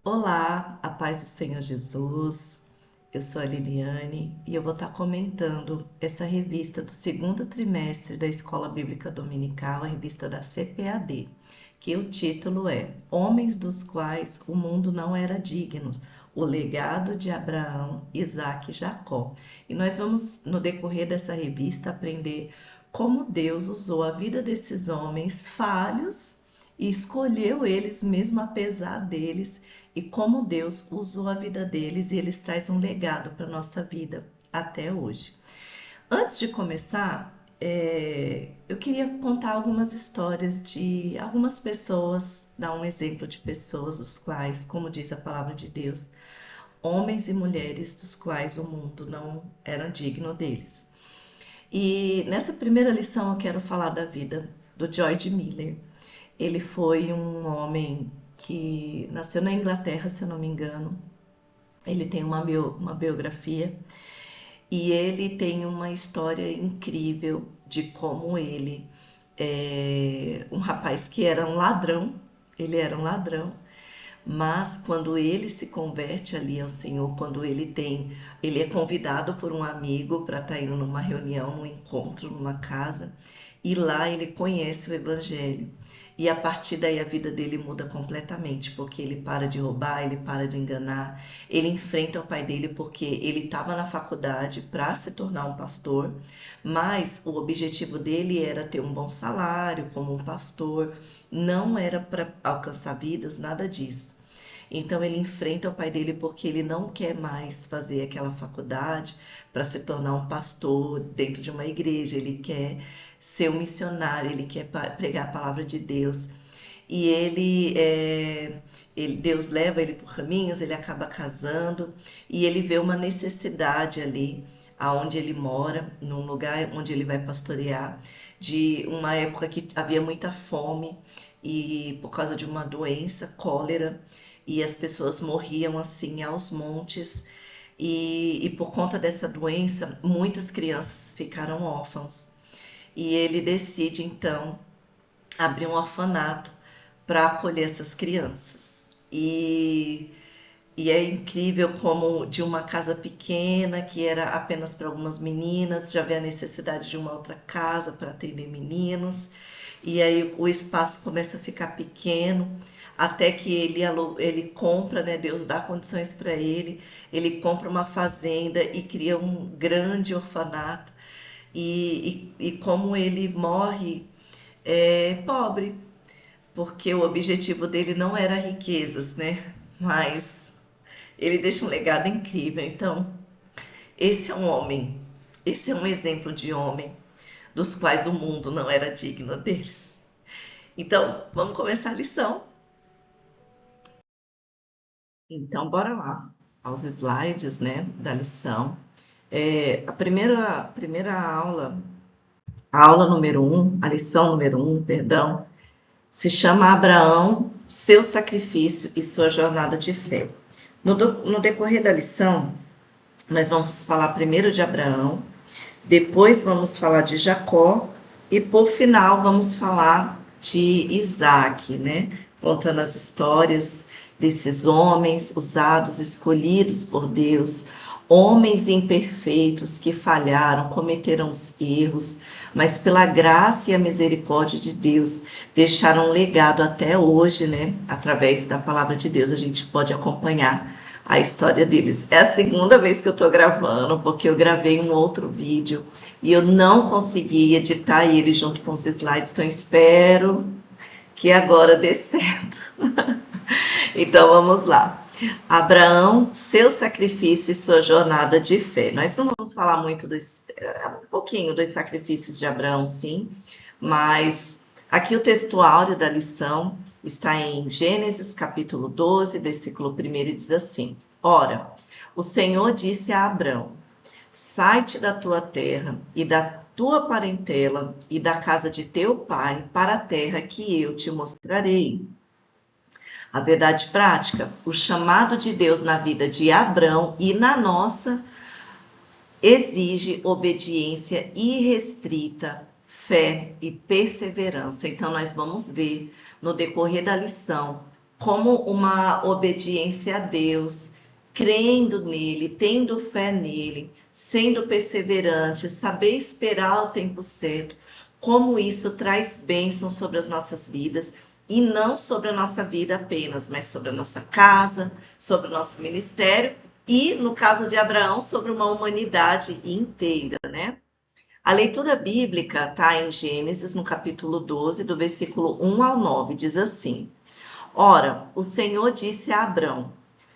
Olá, a paz do Senhor Jesus. Eu sou a Liliane e eu vou estar comentando essa revista do segundo trimestre da Escola Bíblica Dominical, a revista da CPAD, que o título é Homens dos quais o mundo não era digno, o legado de Abraão, Isaque e Jacó. E nós vamos, no decorrer dessa revista, aprender como Deus usou a vida desses homens falhos e escolheu eles mesmo apesar deles e como Deus usou a vida deles e eles trazem um legado para a nossa vida até hoje. Antes de começar, eu queria contar algumas histórias de algumas pessoas, dar um exemplo de pessoas os quais, como diz a palavra de Deus, homens e mulheres dos quais o mundo não era digno deles. E nessa primeira lição eu quero falar da vida do George Miller. Ele foi um homem que nasceu na Inglaterra, se eu não me engano. Ele tem uma biografia e ele tem uma história incrível de como ele é um rapaz que era um ladrão, ele era um ladrão, mas quando ele se converte ali ao Senhor, quando ele é convidado por um amigo para estar indo numa reunião, num encontro, numa casa, e lá ele conhece o Evangelho. E a partir daí a vida dele muda completamente, porque ele para de roubar, ele para de enganar, ele enfrenta o pai dele porque ele estava na faculdade para se tornar um pastor, mas o objetivo dele era ter um bom salário como um pastor, não era para alcançar vidas, nada disso. Então ele enfrenta o pai dele porque ele não quer mais fazer aquela faculdade para se tornar um pastor dentro de uma igreja, ele quer ser um missionário, ele quer pregar a palavra de Deus. E Deus leva ele por caminhos, ele acaba casando e ele vê uma necessidade ali aonde ele mora, num lugar onde ele vai pastorear, de uma época que havia muita fome e por causa de uma doença, cólera, e as pessoas morriam assim aos montes. E por conta dessa doença, muitas crianças ficaram órfãos. E ele decide então abrir um orfanato para acolher essas crianças. E é incrível como de uma casa pequena, que era apenas para algumas meninas, já vê a necessidade de uma outra casa para atender meninos. E aí o espaço começa a ficar pequeno, até que ele compra, né? Deus dá condições para ele compra uma fazenda e cria um grande orfanato. E como ele morre pobre, porque o objetivo dele não era riquezas, né? Mas ele deixa um legado incrível. Então, esse é um homem, esse é um exemplo de homem dos quais o mundo não era digno deles. Então, vamos começar a lição. Então, bora lá aos slides, né, da lição. A primeira aula, a aula número um, a lição número um, perdão, se chama Abraão, seu sacrifício e sua jornada de fé. No decorrer da lição, nós vamos falar primeiro de Abraão, depois vamos falar de Jacó e por final vamos falar de Isaac, né? Contando as histórias desses homens usados, escolhidos por Deus, homens imperfeitos que falharam, cometeram os erros, mas pela graça e a misericórdia de Deus deixaram um legado até hoje, né? Através da palavra de Deus a gente pode acompanhar a história deles. É a segunda vez que eu estou gravando, porque eu gravei um outro vídeo e eu não consegui editar ele junto com os slides, então espero que agora dê certo. Então vamos lá. Abraão, seu sacrifício e sua jornada de fé. Nós não vamos falar muito um pouquinho dos sacrifícios de Abraão, sim, mas aqui o textuário da lição está em Gênesis capítulo 12, versículo 1 e diz assim: Ora, o Senhor disse a Abraão: Sai-te da tua terra e da tua parentela e da casa de teu pai para a terra que eu te mostrarei. A verdade prática, o chamado de Deus na vida de Abrão e na nossa exige obediência irrestrita, fé e perseverança. Então nós vamos ver no decorrer da lição como uma obediência a Deus, crendo nele, tendo fé nele, sendo perseverante, saber esperar o tempo certo, como isso traz bênção sobre as nossas vidas, e não sobre a nossa vida apenas, mas sobre a nossa casa, sobre o nosso ministério e, no caso de Abraão, sobre uma humanidade inteira, né? A leitura bíblica está em Gênesis, no capítulo 12, do versículo 1 ao 9, diz assim: Ora, o Senhor disse a Abrão: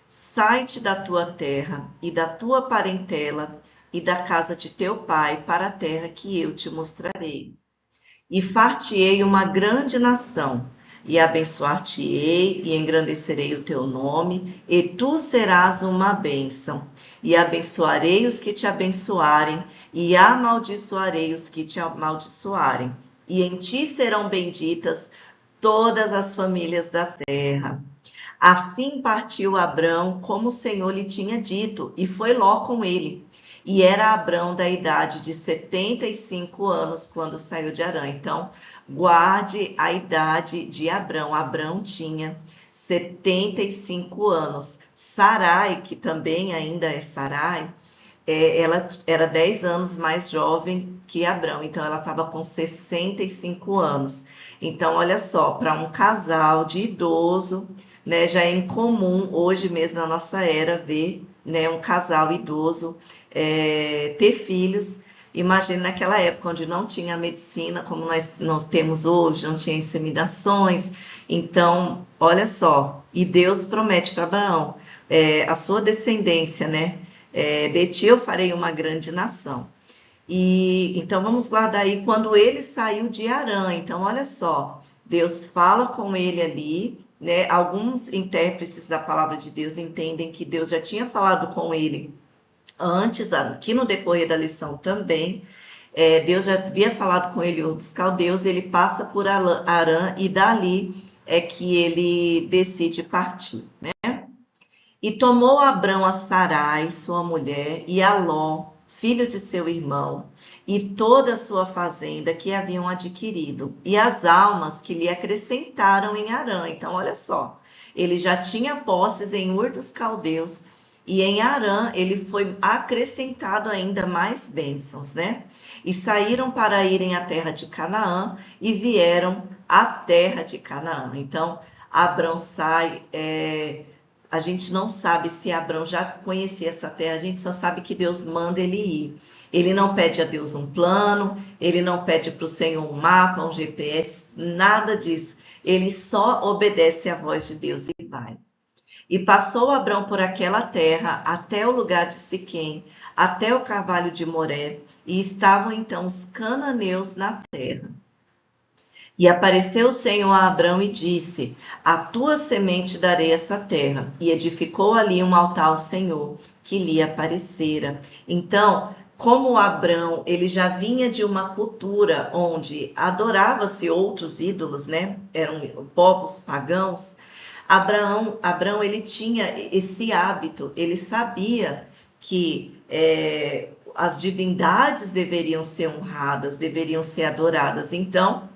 Sai-te da tua terra e da tua parentela e da casa de teu pai para a terra que eu te mostrarei. E far-te-ei uma grande nação, e abençoar-te-ei e engrandecerei o teu nome, e tu serás uma bênção. E abençoarei os que te abençoarem, e amaldiçoarei os que te amaldiçoarem. E em ti serão benditas todas as famílias da terra. Assim partiu Abrão, como o Senhor lhe tinha dito, e foi Ló com ele. E era Abrão da idade de 75 anos quando saiu de Harã. Então, guarde a idade de Abrão. Abrão tinha 75 anos. Sarai, que também ainda é Sarai, ela era 10 anos mais jovem que Abrão. Então, ela estava com 65 anos. Então, olha só, para um casal de idoso, né, já é incomum hoje mesmo na nossa era ver, né, um casal idoso ter filhos. Imagina naquela época onde não tinha medicina como nós temos hoje, não tinha inseminações. Então, olha só, e Deus promete para Abraão, a sua descendência, né? De ti eu farei uma grande nação. E então vamos guardar aí quando ele saiu de Harã. Então, olha só, Deus fala com ele ali, né? Alguns intérpretes da palavra de Deus entendem que Deus já tinha falado com ele antes, aqui no decorrer da lição também. Deus já havia falado com ele dos caldeus, ele passa por Harã e dali é que ele decide partir, né? E tomou Abrão a Sarai, sua mulher, e a Ló, filho de seu irmão, e toda a sua fazenda que haviam adquirido, e as almas que lhe acrescentaram em Harã. Então, olha só, ele já tinha posses em Ur dos Caldeus, e em Harã ele foi acrescentado ainda mais bênçãos, né? E saíram para irem à terra de Canaã, e vieram à terra de Canaã. Então, Abrão sai... A gente não sabe se Abrão já conhecia essa terra, a gente só sabe que Deus manda ele ir. Ele não pede a Deus um plano, ele não pede para o Senhor um mapa, um GPS, nada disso. Ele só obedece à voz de Deus e vai. E passou Abrão por aquela terra até o lugar de Siquém, até o carvalho de Moré, e estavam então os cananeus na terra. E apareceu o Senhor a Abrão e disse: A tua semente darei essa terra. E edificou ali um altar ao Senhor, que lhe aparecera. Então, como Abrão, ele já vinha de uma cultura onde adorava-se outros ídolos, né? Eram povos pagãos. Abrão, ele tinha esse hábito, ele sabia que as divindades deveriam ser honradas, deveriam ser adoradas. Então,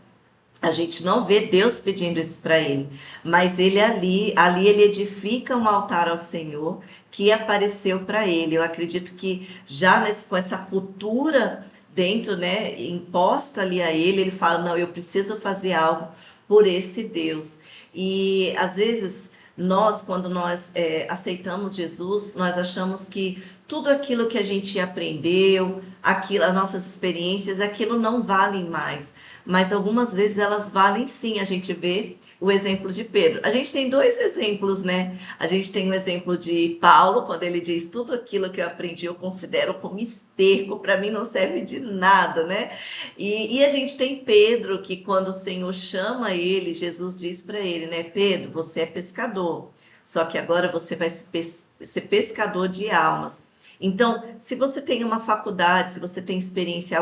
a gente não vê Deus pedindo isso para ele, mas ele ali ele edifica um altar ao Senhor que apareceu para ele. Eu acredito que já com essa cultura dentro, né, imposta ali a ele, ele fala, não, eu preciso fazer algo por esse Deus. E às vezes nós, quando nós aceitamos Jesus, nós achamos que tudo aquilo que a gente aprendeu, as nossas experiências, aquilo não vale mais. Mas algumas vezes elas valem sim. A gente vê o exemplo de Pedro. A gente tem dois exemplos, né? A gente tem o exemplo de Paulo, quando ele diz: tudo aquilo que eu aprendi eu considero como esterco, para mim não serve de nada, né? E a gente tem Pedro, que quando o Senhor chama ele, Jesus diz para ele, né? Pedro, você é pescador, só que agora você vai ser pescador de almas. Então, se você tem uma faculdade, se você tem experiência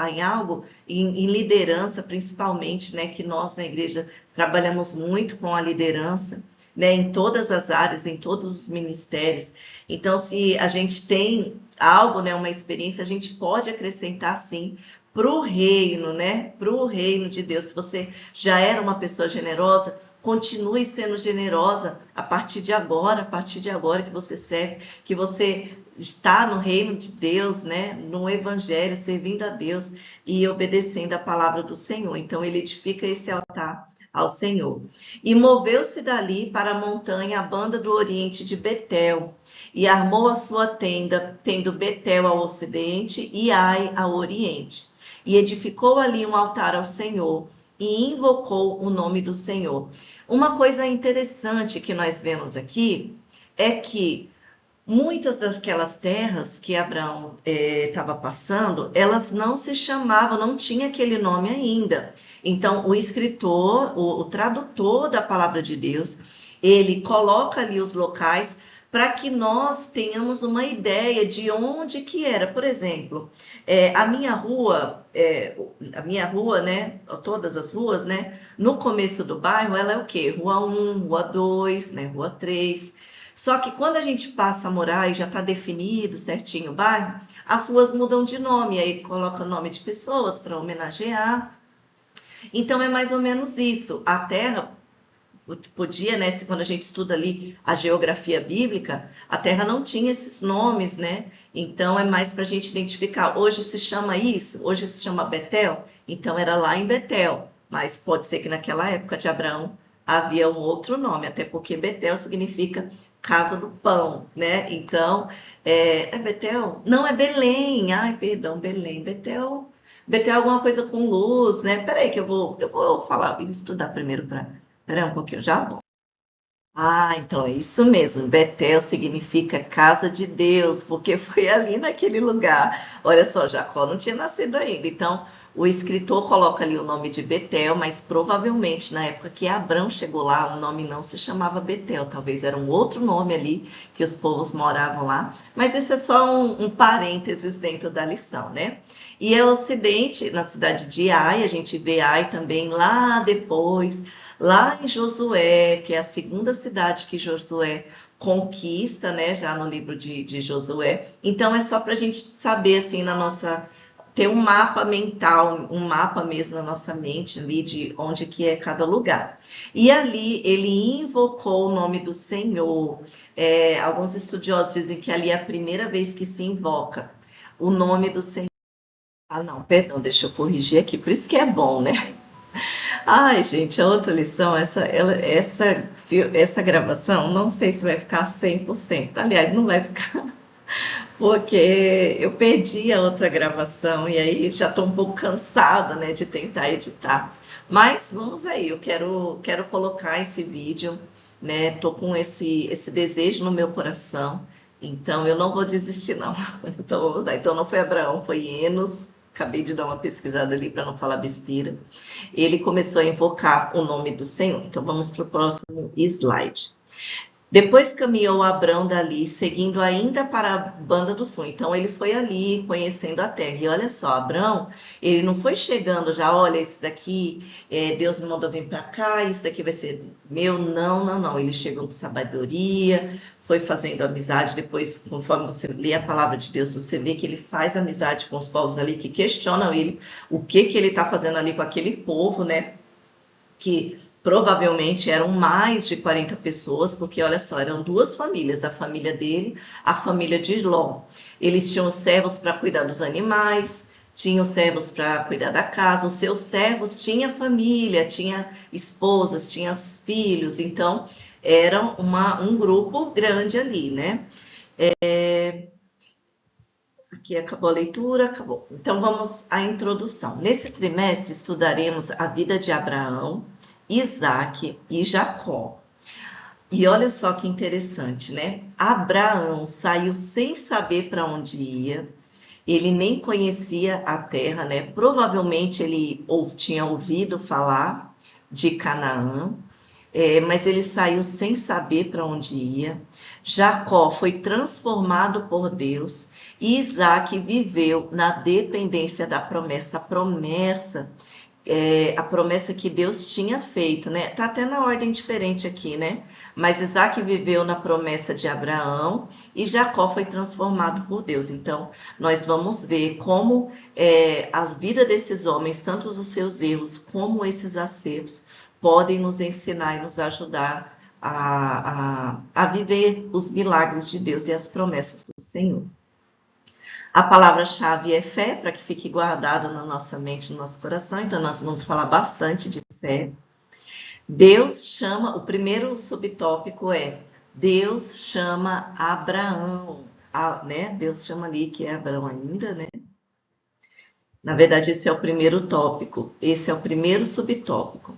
em algo, em liderança principalmente, né, que nós na igreja trabalhamos muito com a liderança, né, em todas as áreas, em todos os ministérios. Então, se a gente tem algo, né, uma experiência, a gente pode acrescentar sim para o reino, né, para o reino de Deus. Se você já era uma pessoa generosa, continue sendo generosa a partir de agora que você serve, que você está no reino de Deus, né? No evangelho, servindo a Deus e obedecendo a palavra do Senhor. Então ele edifica esse altar ao Senhor. E moveu-se dali para a montanha a banda do oriente de Betel, e armou a sua tenda, tendo Betel ao ocidente e Ai ao oriente. E edificou ali um altar ao Senhor, e invocou o nome do Senhor. Uma coisa interessante que nós vemos aqui é que muitas daquelas terras que Abraão estava passando, elas não se chamavam, não tinha aquele nome ainda. Então, o escritor, o tradutor da palavra de Deus, ele coloca ali os locais para que nós tenhamos uma ideia de onde que era. Por exemplo, a minha rua, né, todas as ruas, né, no começo do bairro, ela é o quê? Rua 1, Rua 2, né, Rua 3. Só que quando a gente passa a morar e já está definido certinho o bairro, as ruas mudam de nome, aí coloca o nome de pessoas para homenagear. Então é mais ou menos isso. A terra podia, né, quando a gente estuda ali a geografia bíblica, a terra não tinha esses nomes, né? Então é mais para a gente identificar. Hoje se chama isso, hoje se chama Betel, então era lá em Betel. Mas pode ser que naquela época de Abraão havia um outro nome, até porque Betel significa casa do pão, né? Então, é Betel? Não, é Belém. Ai, perdão, Belém. Betel é alguma coisa com luz, né? Peraí que eu vou falar, estudar primeiro para... Peraí um pouquinho, já volto. Ah, então é isso mesmo. Betel significa casa de Deus, porque foi ali naquele lugar. Olha só, Jacó não tinha nascido ainda. Então, o escritor coloca ali o nome de Betel, mas provavelmente na época que Abrão chegou lá, o nome não se chamava Betel. Talvez era um outro nome ali que os povos moravam lá. Mas isso é só um parênteses dentro da lição, né? E é o ocidente, na cidade de Ai, a gente vê Ai também lá depois. Lá em Josué, que é a segunda cidade que Josué conquista, né, já no livro de Josué. Então é só para a gente saber, assim, ter um mapa mental, um mapa mesmo na nossa mente ali de onde que é cada lugar. E ali ele invocou o nome do Senhor. Alguns estudiosos dizem que ali é a primeira vez que se invoca o nome do Senhor. Ah, não, perdão, deixa eu corrigir aqui. Por isso que é bom, né? Ai, gente, a outra lição, essa gravação, não sei se vai ficar 100%. Aliás, não vai ficar, porque eu perdi a outra gravação e aí já estou um pouco cansada, né, de tentar editar. Mas vamos aí, eu quero colocar esse vídeo, né, tô com esse desejo no meu coração, então eu não vou desistir, não. Então vamos lá. Então não foi Abraão, foi Enos. Acabei de dar uma pesquisada ali para não falar besteira. Ele começou a invocar o nome do Senhor. Então vamos para o próximo slide. Depois caminhou Abrão dali, seguindo ainda para a banda do sul. Então ele foi ali, conhecendo a terra. E olha só, Abrão, ele não foi chegando já, olha, esse daqui, Deus me mandou vir para cá, isso daqui vai ser meu. Não, não, não. Ele chegou com sabedoria, foi fazendo amizade. Depois, conforme você lê a palavra de Deus, você vê que ele faz amizade com os povos ali que questionam ele, o que ele está fazendo ali com aquele povo, né? Que provavelmente eram mais de 40 pessoas, porque olha só, eram duas famílias, a família dele, a família de Ló. Eles tinham servos para cuidar dos animais, tinham servos para cuidar da casa, os seus servos tinham família, tinha esposas, tinham filhos, então era um grupo grande ali, né? Aqui acabou a leitura, acabou. Então vamos à introdução. Nesse trimestre estudaremos a vida de Abraão, Isaac e Jacó. E olha só que interessante, né? Abraão saiu sem saber para onde ia, ele nem conhecia a terra, né? Provavelmente ele tinha ouvido falar de Canaã, mas ele saiu sem saber para onde ia. Jacó foi transformado por Deus e Isaac viveu na dependência da promessa. A promessa que Deus tinha feito, né? Tá até na ordem diferente aqui, né? Mas Isaac viveu na promessa de Abraão e Jacó foi transformado por Deus. Então, nós vamos ver como as vidas desses homens, tanto os seus erros como esses acertos, podem nos ensinar e nos ajudar a viver os milagres de Deus e as promessas do Senhor. A palavra-chave é fé, para que fique guardada na nossa mente, no nosso coração. Então, nós vamos falar bastante de fé. Deus chama, o primeiro subtópico é Deus chama Abraão, né? Deus chama ali, que é Abraão ainda, né? Na verdade, esse é o primeiro tópico, esse é o primeiro subtópico.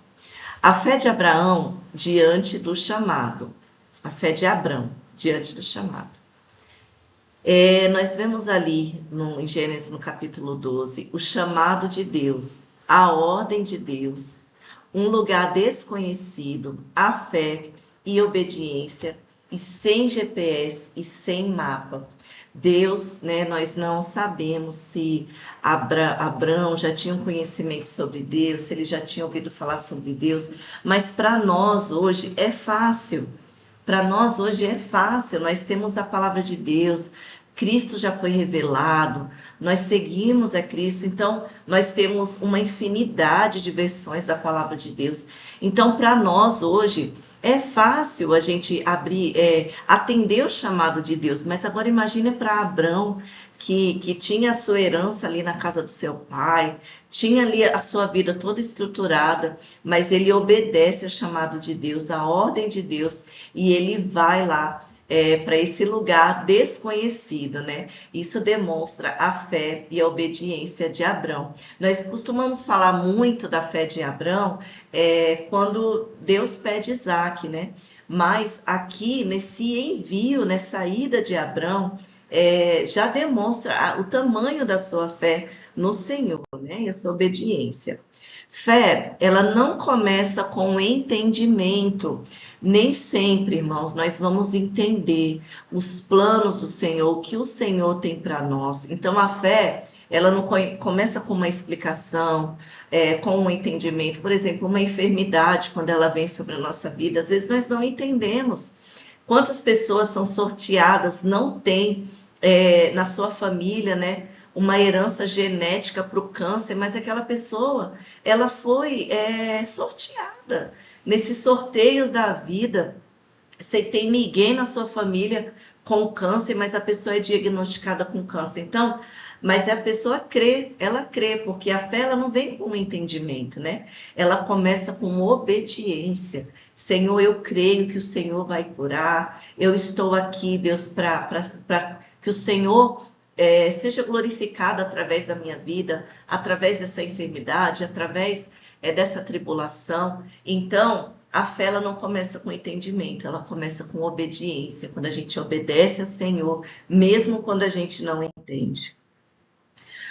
A fé de Abraão diante do chamado. A fé de Abraão diante do chamado. Nós vemos ali em Gênesis, no capítulo 12, o chamado de Deus, a ordem de Deus, um lugar desconhecido, a fé e obediência, e sem GPS e sem mapa. Deus, né, nós não sabemos se Abraão já tinha um conhecimento sobre Deus, se ele já tinha ouvido falar sobre Deus, mas para nós hoje é fácil. Para nós hoje é fácil, nós temos a palavra de Deus, Cristo já foi revelado, nós seguimos a Cristo, então nós temos uma infinidade de versões da palavra de Deus. Então, para nós hoje é fácil a gente atender o chamado de Deus, mas agora imagine para Abraão, que tinha a sua herança ali na casa do seu pai, tinha ali a sua vida toda estruturada, mas ele obedece ao chamado de Deus, à ordem de Deus, e ele vai lá para esse lugar desconhecido, né? Isso demonstra a fé e a obediência de Abraão. Nós costumamos falar muito da fé de Abraão quando Deus pede Isaac, né? Mas aqui, nesse envio, nessa ida de Abraão, já demonstra o tamanho da sua fé no Senhor, né? E a sua obediência. Fé, ela não começa com entendimento. Nem sempre, irmãos, nós vamos entender os planos do Senhor, o que o Senhor tem para nós. Então, a fé, ela não começa com uma explicação, com um entendimento. Por exemplo, uma enfermidade, quando ela vem sobre a nossa vida, às vezes nós não entendemos. Quantas pessoas são sorteadas, não tem na sua família, né, uma herança genética para o câncer, mas aquela pessoa, ela foi sorteada. Nesses sorteios da vida, você tem ninguém na sua família com câncer, mas a pessoa é diagnosticada com câncer. Então, mas a pessoa crê, ela crê, porque a fé ela não vem com entendimento, né? Ela começa com obediência. Senhor, eu creio que o Senhor vai curar. Eu estou aqui, Deus, para que o Senhor seja glorificado através da minha vida, através dessa enfermidade, através dessa tribulação. Então, a fé ela não começa com entendimento, ela começa com obediência, quando a gente obedece ao Senhor, mesmo quando a gente não entende.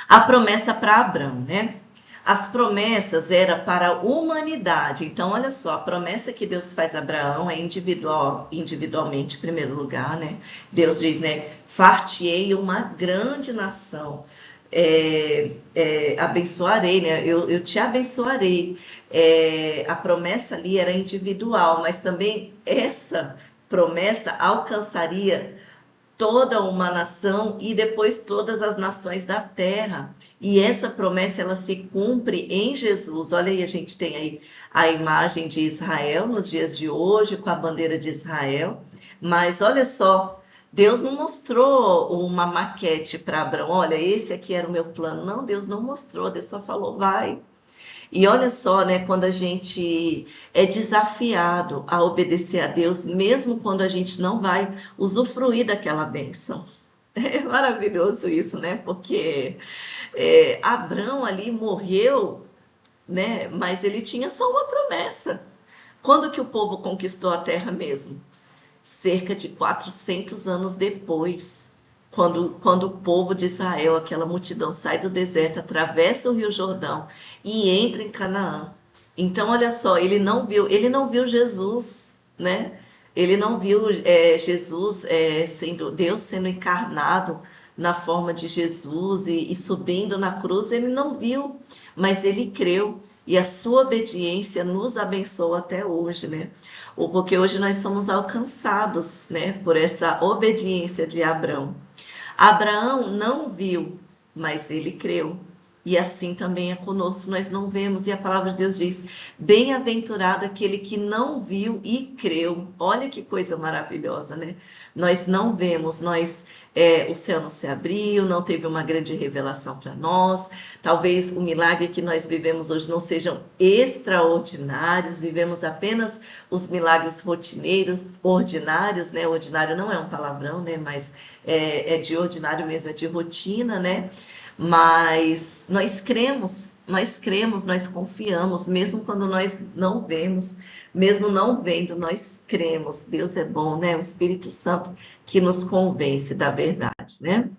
A promessa para Abraão, né? As promessas eram para a humanidade. Então, olha só, a promessa que Deus faz a Abraão é individualmente, em primeiro lugar, né? Deus diz, né? Far-te-ei uma grande nação. Abençoarei, né? Eu te abençoarei. A promessa ali era individual, mas também essa promessa alcançaria toda uma nação e depois todas as nações da terra. E essa promessa ela se cumpre em Jesus. Olha aí, a gente tem aí a imagem de Israel nos dias de hoje, com a bandeira de Israel. Mas olha só, Deus não mostrou uma maquete para Abraão, olha, esse aqui era o meu plano. Não, Deus não mostrou, Deus só falou, vai. E olha só, né, quando a gente é desafiado a obedecer a Deus, mesmo quando a gente não vai usufruir daquela bênção. É maravilhoso isso, né? Porque Abraão ali morreu, né? Mas ele tinha só uma promessa. Quando que o povo conquistou a terra mesmo? Cerca de 400 anos depois. Quando o povo de Israel, aquela multidão, sai do deserto, atravessa o Rio Jordão e entra em Canaã. Então, olha só, ele não viu Jesus, né? Ele não viu Jesus Deus sendo encarnado na forma de Jesus e subindo na cruz, ele não viu, mas ele creu. E a sua obediência nos abençoa até hoje, né? Porque hoje nós somos alcançados, né, por essa obediência de Abraão. Abraão não viu, mas ele creu. E assim também é conosco, nós não vemos, e a palavra de Deus diz: bem-aventurado aquele que não viu e creu. Olha que coisa maravilhosa, né? Nós não vemos, o céu não se abriu, não teve uma grande revelação para nós. Talvez o milagre que nós vivemos hoje não sejam extraordinários, vivemos apenas os milagres rotineiros, ordinários, né? Ordinário não é um palavrão, né? Mas é de ordinário mesmo, é de rotina, né? Mas nós cremos, nós confiamos, mesmo quando nós não vemos, mesmo não vendo, nós cremos. Deus é bom, né? O Espírito Santo que nos convence da verdade, né?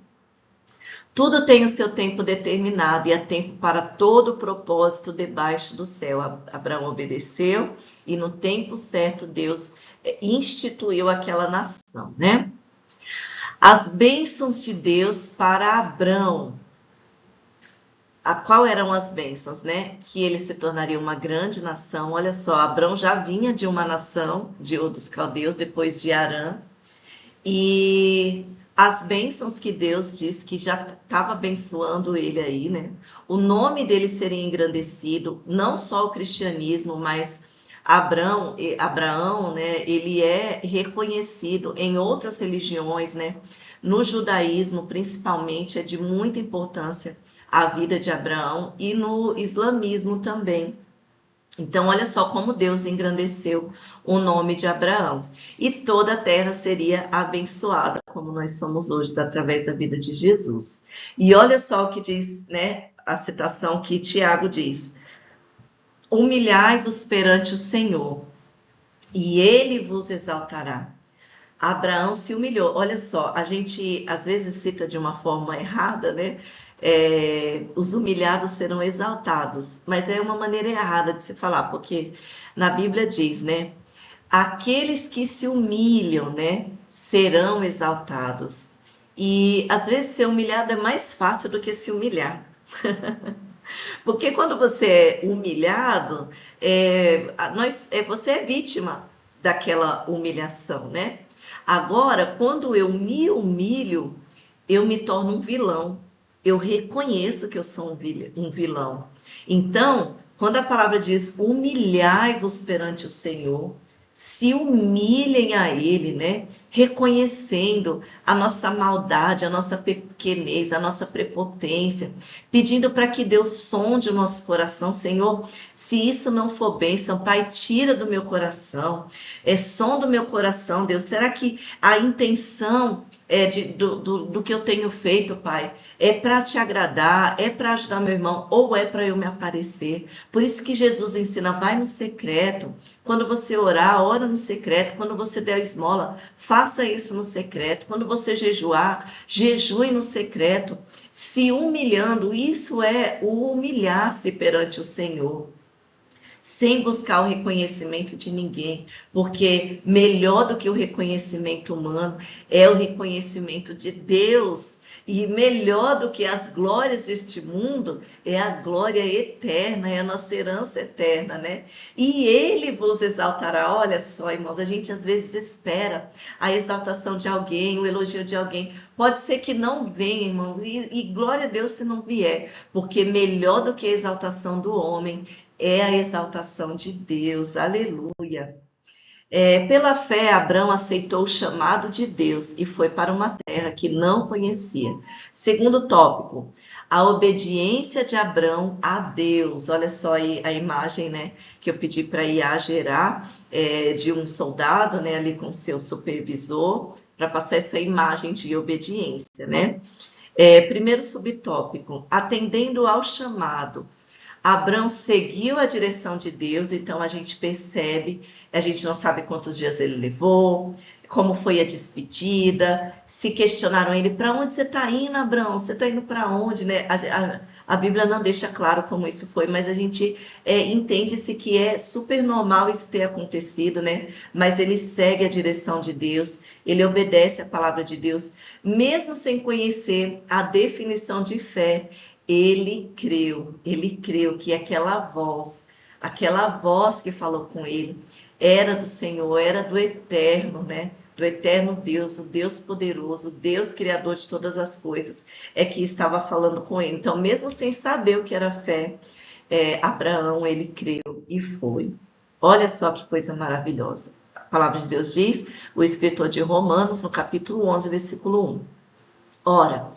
Tudo tem o seu tempo determinado e há tempo para todo propósito debaixo do céu. Abraão obedeceu e no tempo certo Deus instituiu aquela nação, né? As bênçãos de Deus para Abrão. Qual eram as bênçãos, né? Que ele se tornaria uma grande nação. Olha só, Abrão já vinha de uma nação, de Ur dos Caldeus, depois de Harã. E as bênçãos que Deus disse que já estava abençoando ele aí, né? O nome dele seria engrandecido, não só o cristianismo, mas Abraão, né? Ele é reconhecido em outras religiões, né? No judaísmo, principalmente, é de muita importância a vida de Abraão e no islamismo também. Então, olha só como Deus engrandeceu o nome de Abraão. E toda a terra seria abençoada, como nós somos hoje, através da vida de Jesus. E olha só o que diz, né, a citação que Tiago diz: humilhai-vos perante o Senhor, e ele vos exaltará. Abraão se humilhou. Olha só, a gente às vezes cita de uma forma errada, né? Os humilhados serão exaltados, mas é uma maneira errada de se falar, porque na Bíblia diz, né? Aqueles que se humilham, né? Serão exaltados. E às vezes ser humilhado é mais fácil do que se humilhar. Porque quando você é humilhado, você é vítima daquela humilhação, né? Agora, quando eu me humilho, eu me torno um vilão. Eu reconheço que eu sou um vilão. Então, quando a palavra diz humilhai-vos perante o Senhor, se humilhem a Ele, né? Reconhecendo a nossa maldade, a nossa pequenez, a nossa prepotência, pedindo para que Deus sonde o nosso coração, Senhor. Se isso não for bênção, Pai, tira do meu coração, sonda o meu coração, Deus. Será que a intenção do que eu tenho feito, Pai, é para te agradar, é para ajudar meu irmão, ou é para eu me aparecer? Por isso que Jesus ensina, vai no secreto. Quando você orar, ora no secreto. Quando você der a esmola, faça isso no secreto. Quando você jejuar, jejue no secreto. Se humilhando, isso é o humilhar-se perante o Senhor, sem buscar o reconhecimento de ninguém, porque melhor do que o reconhecimento humano é o reconhecimento de Deus. E melhor do que as glórias deste mundo é a glória eterna, é a nossa herança eterna, né? E Ele vos exaltará. Olha só, irmãos, a gente às vezes espera a exaltação de alguém, o elogio de alguém. Pode ser que não venha, irmão, e glória a Deus se não vier, porque melhor do que a exaltação do homem é a exaltação de Deus. Aleluia. Pela fé, Abrão aceitou o chamado de Deus e foi para uma terra que não conhecia. Segundo tópico, a obediência de Abrão a Deus. Olha só aí a imagem, né, que eu pedi para Iá gerar, de um soldado, né, ali com seu supervisor, para passar essa imagem de obediência, né? Primeiro subtópico, atendendo ao chamado. Abrão seguiu a direção de Deus, então a gente percebe, a gente não sabe quantos dias ele levou, como foi a despedida, se questionaram ele, para onde você está indo, Abrão? Você está indo para onde? Né? A Bíblia não deixa claro como isso foi, mas a gente entende-se que é super normal isso ter acontecido, né? Mas ele segue a direção de Deus, ele obedece a palavra de Deus, mesmo sem conhecer a definição de fé. Ele creu que aquela voz que falou com ele, era do Senhor, era do Eterno, né? do eterno Deus, o Deus poderoso, o Deus criador de todas as coisas, é que estava falando com ele. Então, mesmo sem saber o que era fé, Abraão, ele creu e foi. Olha só que coisa maravilhosa. A palavra de Deus diz, o escritor de Romanos, no capítulo 11, versículo 1. Ora,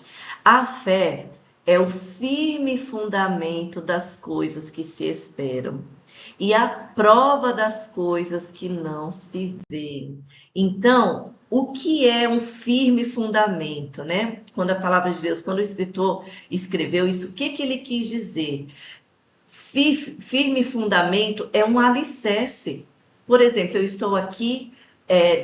a fé é o firme fundamento das coisas que se esperam e a prova das coisas que não se vêem. Então, o que é um firme fundamento, né? Quando a palavra de Deus, quando o escritor escreveu isso, o que ele quis dizer? Firme fundamento é um alicerce. Por exemplo, eu estou aqui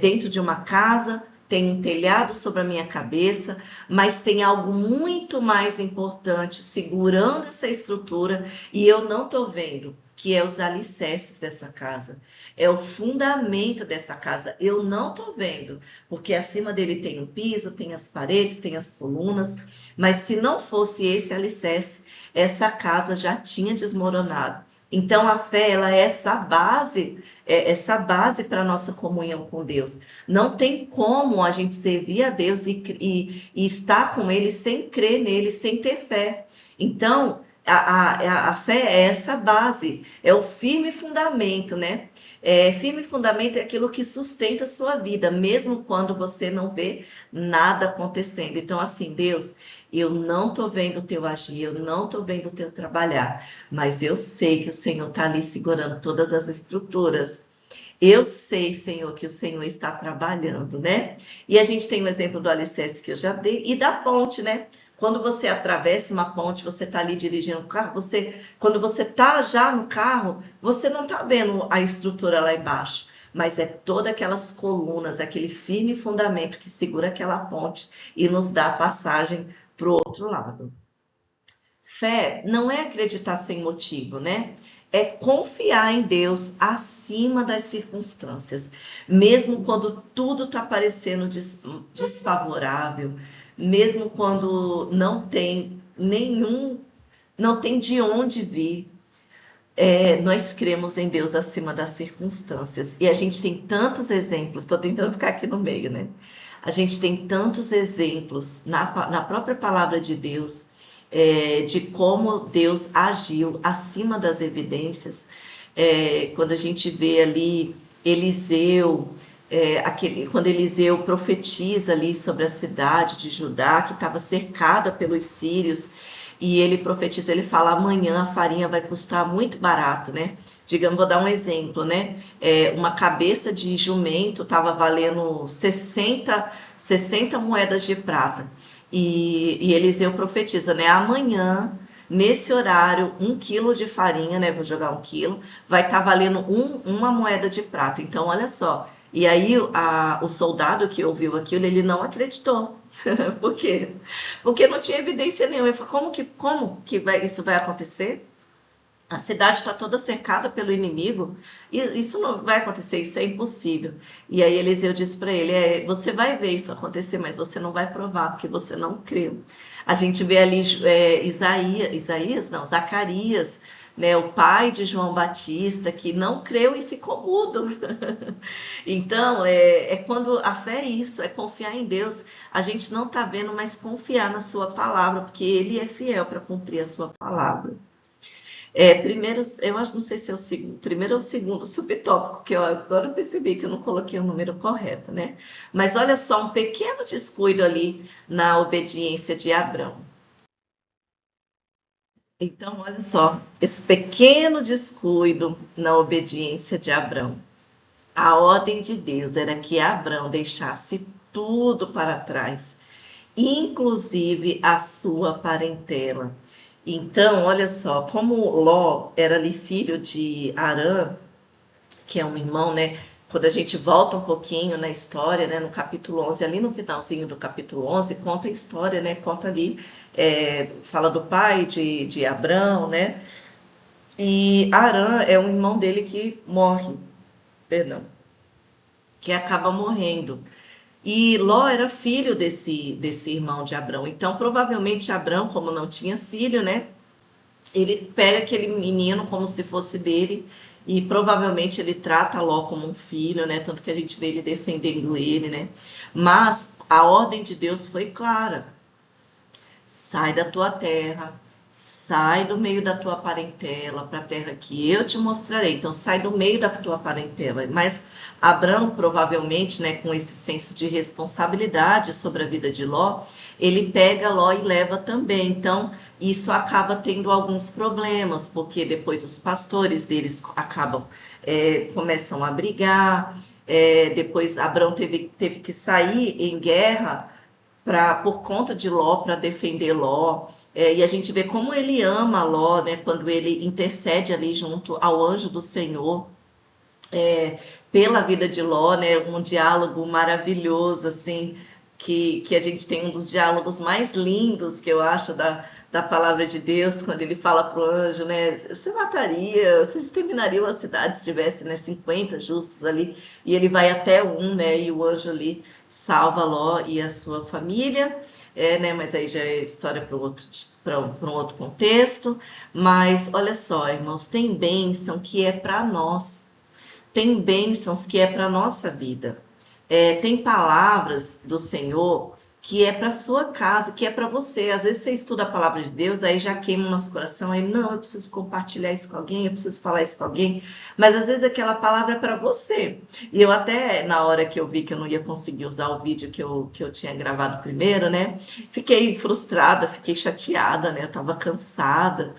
dentro de uma casa, tem um telhado sobre a minha cabeça, mas tem algo muito mais importante segurando essa estrutura e eu não estou vendo, que é os alicerces dessa casa. É o fundamento dessa casa. Eu não estou vendo, porque acima dele tem o piso, tem as paredes, tem as colunas, mas se não fosse esse alicerce, essa casa já tinha desmoronado. Então a fé, ela é essa base para a nossa comunhão com Deus. Não tem como a gente servir a Deus e estar com Ele sem crer nele, sem ter fé. Então, a fé é essa base, é o firme fundamento, né? Firme fundamento é aquilo que sustenta a sua vida, mesmo quando você não vê nada acontecendo. Então, assim, Deus, eu não estou vendo o teu agir, eu não estou vendo o teu trabalhar, mas eu sei que o Senhor está ali segurando todas as estruturas. Eu sei, Senhor, que o Senhor está trabalhando, né? E a gente tem o exemplo do alicerce que eu já dei e da ponte, né? Quando você atravessa uma ponte, você está ali dirigindo o carro, quando você está já no carro, você não está vendo a estrutura lá embaixo, mas é todas aquelas colunas, aquele firme fundamento que segura aquela ponte e nos dá a passagem para o outro lado. Fé não é acreditar sem motivo, né? É confiar em Deus acima das circunstâncias, mesmo quando tudo está parecendo desfavorável, mesmo quando não tem de onde vir. Nós cremos em Deus acima das circunstâncias. E a gente tem tantos exemplos, estou tentando ficar aqui no meio, né? A gente tem tantos exemplos na própria palavra de Deus, de como Deus agiu acima das evidências. Quando a gente vê ali Eliseu, quando Eliseu profetiza ali sobre a cidade de Judá, que estava cercada pelos sírios, e ele profetiza, ele fala, amanhã a farinha vai custar muito barato, né? Digamos, vou dar um exemplo, né? Uma cabeça de jumento estava valendo 60 moedas de prata. E Eliseu profetiza, né? Amanhã, nesse horário, 1 quilo de farinha, né? Vou jogar 1 quilo, vai estar valendo uma moeda de prata. Então, olha só. E aí, o soldado que ouviu aquilo, ele não acreditou. Por quê? Porque não tinha evidência nenhuma. Ele falou, como que isso vai acontecer? A cidade está toda cercada pelo inimigo, e isso não vai acontecer, isso é impossível. E aí Eliseu disse para ele, você vai ver isso acontecer, mas você não vai provar, porque você não creu. A gente vê ali Zacarias, né, o pai de João Batista, que não creu e ficou mudo. Então, quando a fé é isso, é confiar em Deus. A gente não está vendo, mas confiar na sua palavra, porque Ele é fiel para cumprir a sua palavra. Primeiro, eu acho, não sei se é o primeiro ou o segundo subtópico, que eu agora percebi que eu não coloquei o número correto, né? Mas olha só, um pequeno descuido ali na obediência de Abrão. Então, olha só, esse pequeno descuido na obediência de Abrão. A ordem de Deus era que Abrão deixasse tudo para trás, inclusive a sua parentela. Então, olha só, como Ló era ali filho de Arã, que é um irmão, né? Quando a gente volta um pouquinho na história, né, no capítulo 11, ali no finalzinho do capítulo 11, conta a história, né? Conta ali, fala do pai de Abrão, né? E Arã é um irmão dele que morre, perdão, que acaba morrendo. E Ló era filho desse irmão de Abrão. Então, provavelmente, Abrão, como não tinha filho, né? Ele pega aquele menino como se fosse dele e provavelmente ele trata Ló como um filho, né? Tanto que a gente vê ele defendendo ele, né? Mas a ordem de Deus foi clara: sai da tua terra, sai do meio da tua parentela para a terra que eu te mostrarei. Então, sai do meio da tua parentela. Mas Abrão, provavelmente, né, com esse senso de responsabilidade sobre a vida de Ló, ele pega Ló e leva também. Então, isso acaba tendo alguns problemas, porque depois os pastores deles começam a brigar. Depois Abrão teve que sair em guerra por conta de Ló, para defender Ló. E a gente vê como ele ama Ló, né, quando ele intercede ali junto ao anjo do Senhor, pela vida de Ló, né, um diálogo maravilhoso, assim, que a gente tem um dos diálogos mais lindos, que eu acho, da palavra de Deus, quando ele fala para o anjo, né, você mataria, você exterminaria a cidade se tivesse, né, 50 justos ali, e ele vai até um, né, e o anjo ali salva Ló e a sua família, né, mas aí já é história para um outro contexto. Mas olha só, irmãos, tem bênção que é para nós, tem bênçãos que é para a nossa vida. Tem palavras do Senhor que é para a sua casa, que é para você. Às vezes você estuda a palavra de Deus, aí já queima o nosso coração, aí não, eu preciso compartilhar isso com alguém, eu preciso falar isso com alguém. Mas às vezes aquela palavra é para você. E eu até, na hora que eu vi que eu não ia conseguir usar o vídeo que eu tinha gravado primeiro, né? Fiquei frustrada, fiquei chateada, né? Eu estava cansada.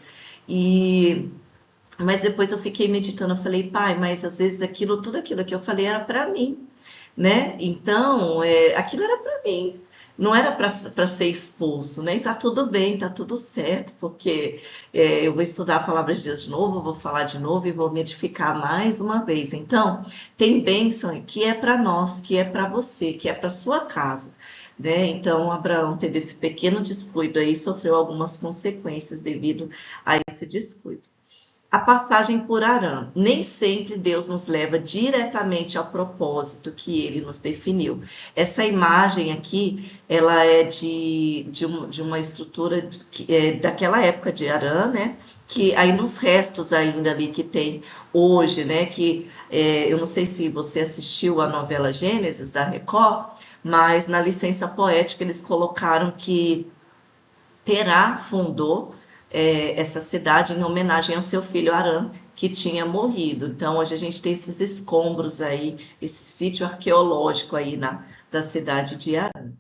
Mas depois eu fiquei meditando, eu falei, pai, mas às vezes tudo aquilo que eu falei era para mim, né? Então, aquilo era para mim, não era para ser expulso, né? E tá tudo bem, tá tudo certo, porque eu vou estudar a palavra de Deus de novo, vou falar de novo e vou me edificar mais uma vez. Então, tem bênção que é para nós, que é para você, que é para sua casa. Né? Então, Abraão teve esse pequeno descuido aí, sofreu algumas consequências devido a esse descuido. A passagem por Harã. Nem sempre Deus nos leva diretamente ao propósito que ele nos definiu. Essa imagem aqui, ela é de uma estrutura daquela época de Harã, né? Que aí nos restos ainda ali que tem hoje, né? Que eu não sei se você assistiu a novela Gênesis da Record, mas na licença poética eles colocaram que Terá fundou essa cidade em homenagem ao seu filho Arã, que tinha morrido. Então, hoje a gente tem esses escombros aí, esse sítio arqueológico aí da cidade de Arã.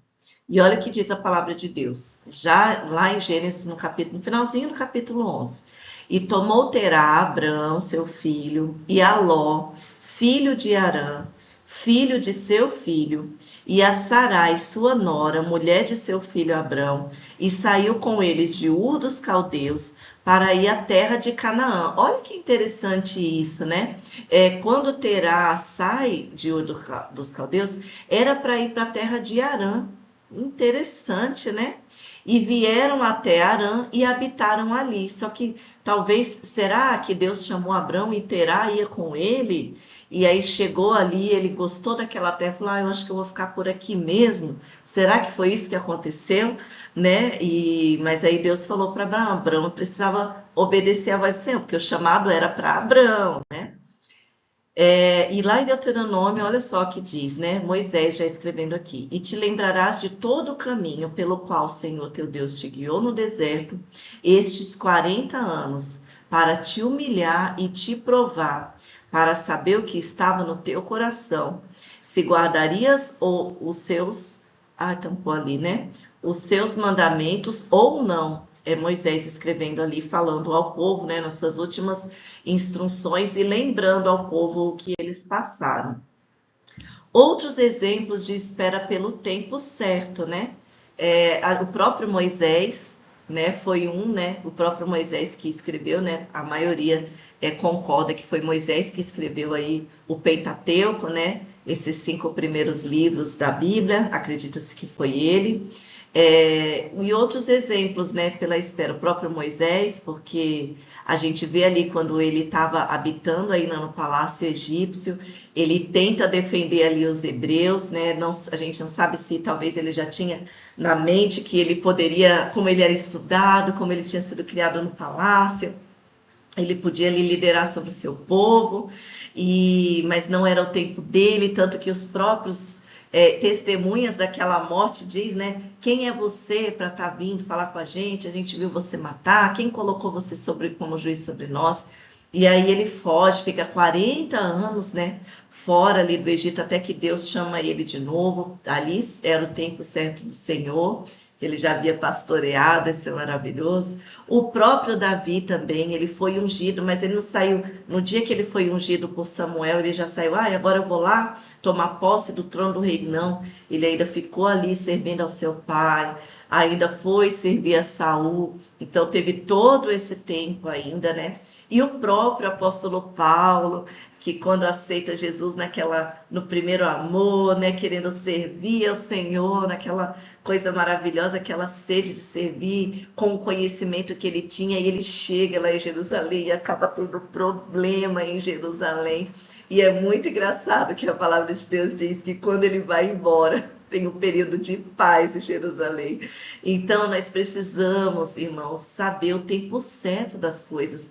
E olha o que diz a palavra de Deus, já lá em Gênesis, no finalzinho do capítulo 11. E tomou Terá Abrão, seu filho, e a Ló, filho de Arã, filho de seu filho, e a Sarai, sua nora, mulher de seu filho Abrão, e saiu com eles de Ur dos Caldeus para ir à terra de Canaã. Olha que interessante isso, né? Quando Terá sai de Ur dos Caldeus, era para ir para a terra de Arã. Interessante, né? E vieram até Arã e habitaram ali. Só que talvez, será que Deus chamou Abrão e Terá ia com ele? E aí chegou ali, ele gostou daquela terra, falou, eu acho que eu vou ficar por aqui mesmo. Será que foi isso que aconteceu? Né? Mas aí Deus falou para Abraão, Abraão precisava obedecer a voz do Senhor, porque o chamado era para Abraão, né? E lá em Deuteronômio, olha só o que diz, né? Moisés já escrevendo aqui. E te lembrarás de todo o caminho pelo qual o Senhor teu Deus te guiou no deserto estes 40 anos, para te humilhar e te provar, para saber o que estava no teu coração, se guardarias os seus... tampou ali, né? Os seus mandamentos ou não. Moisés escrevendo ali, falando ao povo, né, nas suas últimas instruções e lembrando ao povo o que eles passaram. Outros exemplos de espera pelo tempo certo, né? O próprio Moisés, né, foi né, o próprio Moisés que escreveu, né? A maioria concorda que foi Moisés que escreveu aí o Pentateuco, né? Esses 5 primeiros livros da Bíblia, acredita-se que foi ele. E outros exemplos, né, pela espera, o próprio Moisés, porque a gente vê ali quando ele estava habitando ainda no palácio egípcio, ele tenta defender ali os hebreus, né? A gente não sabe se talvez ele já tinha na mente que ele poderia, como ele era estudado, como ele tinha sido criado no palácio, ele podia ali liderar sobre o seu povo, mas não era o tempo dele, tanto que os próprios testemunhas daquela morte diz, né? Quem é você para estar vindo falar com a gente viu você matar, quem colocou você como juiz sobre nós? E aí ele foge, fica 40 anos, né? Fora ali do Egito, até que Deus chama ele de novo. Ali era o tempo certo do Senhor, que ele já havia pastoreado, isso é maravilhoso. O próprio Davi também, ele foi ungido, mas ele não saiu, no dia que ele foi ungido por Samuel, ele já saiu, agora eu vou lá tomar posse do trono do rei, não. Ele ainda ficou ali servindo ao seu pai, ainda foi servir a Saul, então teve todo esse tempo ainda, né? E o próprio apóstolo Paulo, que quando aceita Jesus no primeiro amor, né, querendo servir ao Senhor, naquela coisa maravilhosa, aquela sede de servir, com o conhecimento que ele tinha, e ele chega lá em Jerusalém e acaba tendo problema em Jerusalém. E é muito engraçado que a palavra de Deus diz que quando ele vai embora, tem um período de paz em Jerusalém. Então, nós precisamos, irmãos, saber o tempo certo das coisas,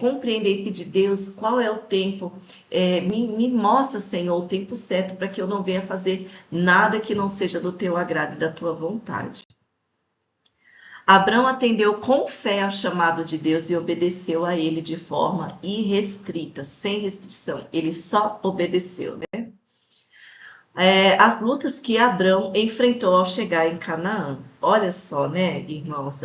compreender e pedir, Deus, qual é o tempo, me mostra, Senhor, o tempo certo para que eu não venha fazer nada que não seja do teu agrado e da tua vontade. Abraão atendeu com fé ao chamado de Deus e obedeceu a ele de forma irrestrita, sem restrição. Ele só obedeceu, né? As lutas que Abrão enfrentou ao chegar em Canaã. Olha só, né, irmãos,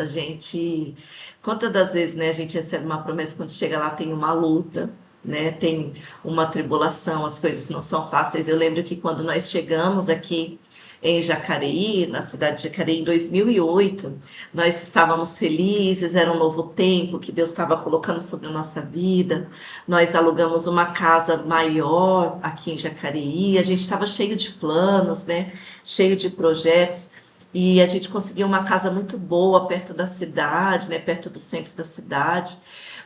quantas das vezes, né, a gente recebe uma promessa, quando chega lá tem uma luta, né, tem uma tribulação, as coisas não são fáceis. Eu lembro que quando nós chegamos aqui em Jacareí, na cidade de Jacareí, em 2008, nós estávamos felizes, era um novo tempo que Deus estava colocando sobre a nossa vida. Nós alugamos uma casa maior aqui em Jacareí, a gente estava cheio de planos, né? Cheio de projetos, e a gente conseguiu uma casa muito boa perto da cidade, né? Perto do centro da cidade.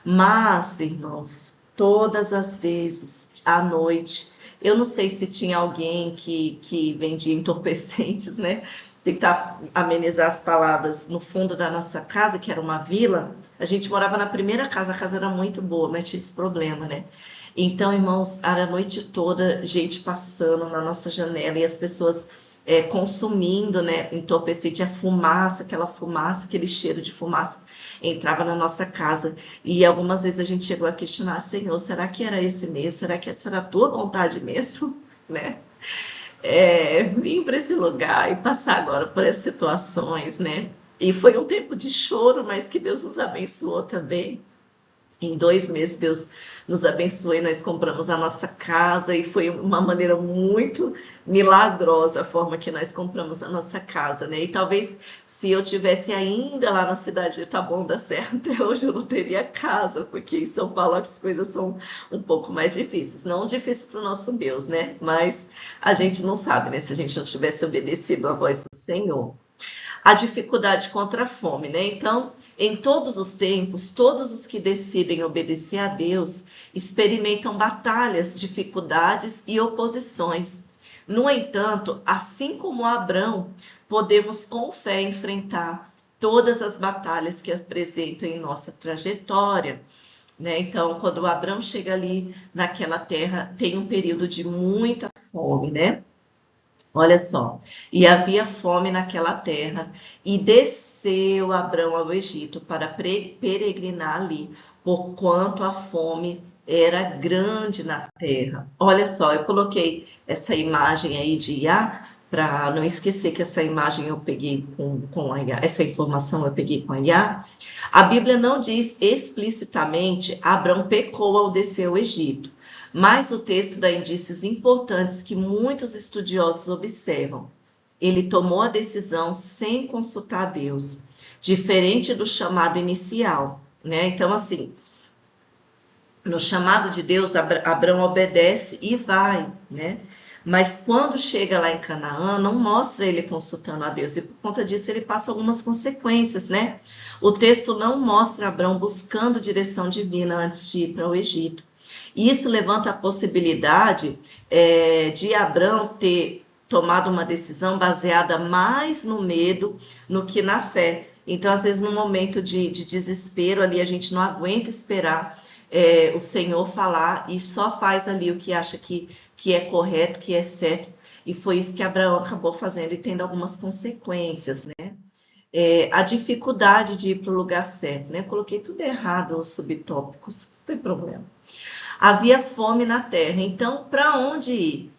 Mas, irmãos, todas as vezes à noite, eu não sei se tinha alguém que vendia entorpecentes, né? Tentar amenizar as palavras. No fundo da nossa casa, que era uma vila, a gente morava na primeira casa, a casa era muito boa, mas tinha esse problema, né? Então, irmãos, era a noite toda gente passando na nossa janela e as pessoas consumindo, né, entorpecente, a fumaça, aquela fumaça, aquele cheiro de fumaça entrava na nossa casa. E algumas vezes a gente chegou a questionar, Senhor, será que era esse mesmo? Será que essa era a tua vontade mesmo? Né? Vim para esse lugar e passar agora por essas situações, né? E foi um tempo de choro, mas que Deus nos abençoou também. Em 2 meses, Deus nos abençoou e nós compramos a nossa casa, e foi uma maneira muito milagrosa a forma que nós compramos a nossa casa, né? E talvez se eu tivesse ainda lá na cidade de Taboão da Serra, até hoje eu não teria casa, porque em São Paulo as coisas são um pouco mais difíceis. Não difícil para o nosso Deus, né? Mas a gente não sabe, né? Se a gente não tivesse obedecido à voz do Senhor. A dificuldade contra a fome, né? Então, em todos os tempos, todos os que decidem obedecer a Deus experimentam batalhas, dificuldades e oposições. No entanto, assim como Abrão, podemos com fé enfrentar todas as batalhas que apresentam em nossa trajetória, né? Então, quando Abrão chega ali naquela terra, tem um período de muita fome, né? Olha só, e havia fome naquela terra, e desceu Abrão ao Egito para peregrinar ali, porquanto a fome era grande na terra. Olha só, eu coloquei essa imagem aí de Iá, para não esquecer que essa imagem eu peguei com a Iá, essa informação eu peguei com a Iá. A Bíblia não diz explicitamente Abrão pecou ao descer ao Egito, mas o texto dá indícios importantes que muitos estudiosos observam. Ele tomou a decisão sem consultar Deus, diferente do chamado inicial, né? Então, assim, no chamado de Deus, Abrão obedece e vai, né? Mas quando chega lá em Canaã, não mostra ele consultando a Deus, e por conta disso ele passa algumas consequências, né? O texto não mostra Abrão buscando direção divina antes de ir para o Egito. E isso levanta a possibilidade de Abrão ter tomado uma decisão baseada mais no medo no que na fé. Então, às vezes, no momento de desespero ali, a gente não aguenta esperar o Senhor falar e só faz ali o que acha que é correto, que é certo. E foi isso que Abraão acabou fazendo e tendo algumas consequências, né? A dificuldade de ir para o lugar certo, né? Eu coloquei tudo errado, os subtópicos, não tem problema. Havia fome na terra, então para onde ir?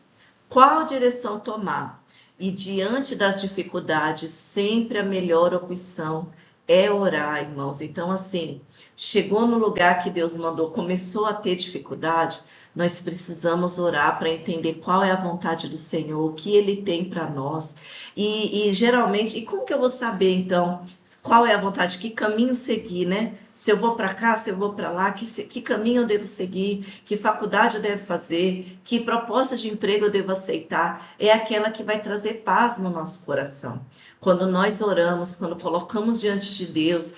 Qual direção tomar? E diante das dificuldades, sempre a melhor opção é orar, irmãos. Então, assim, chegou no lugar que Deus mandou, começou a ter dificuldade, nós precisamos orar para entender qual é a vontade do Senhor, o que Ele tem para nós. E geralmente, e como que eu vou saber, então, qual é a vontade, que caminho seguir, né? Se eu vou para cá, se eu vou para lá, que caminho eu devo seguir, que faculdade eu devo fazer, que proposta de emprego eu devo aceitar, é aquela que vai trazer paz no nosso coração. Quando nós oramos, quando colocamos diante de Deus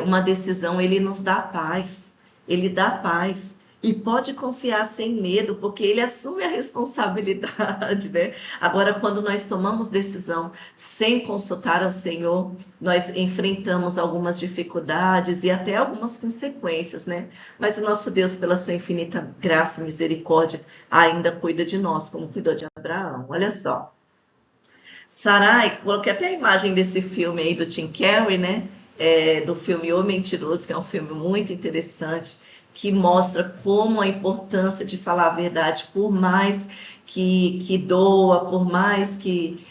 uma decisão, Ele nos dá paz, Ele dá paz. E pode confiar sem medo, porque ele assume a responsabilidade, né? Agora, quando nós tomamos decisão sem consultar ao Senhor, nós enfrentamos algumas dificuldades e até algumas consequências, né? Mas o nosso Deus, pela sua infinita graça e misericórdia, ainda cuida de nós, como cuidou de Abraão. Olha só. Sarai, coloquei até a imagem desse filme aí do Tim Carrey, né? Do filme O Mentiroso, que é um filme muito interessante, que mostra como a importância de falar a verdade, por mais que doa, por mais que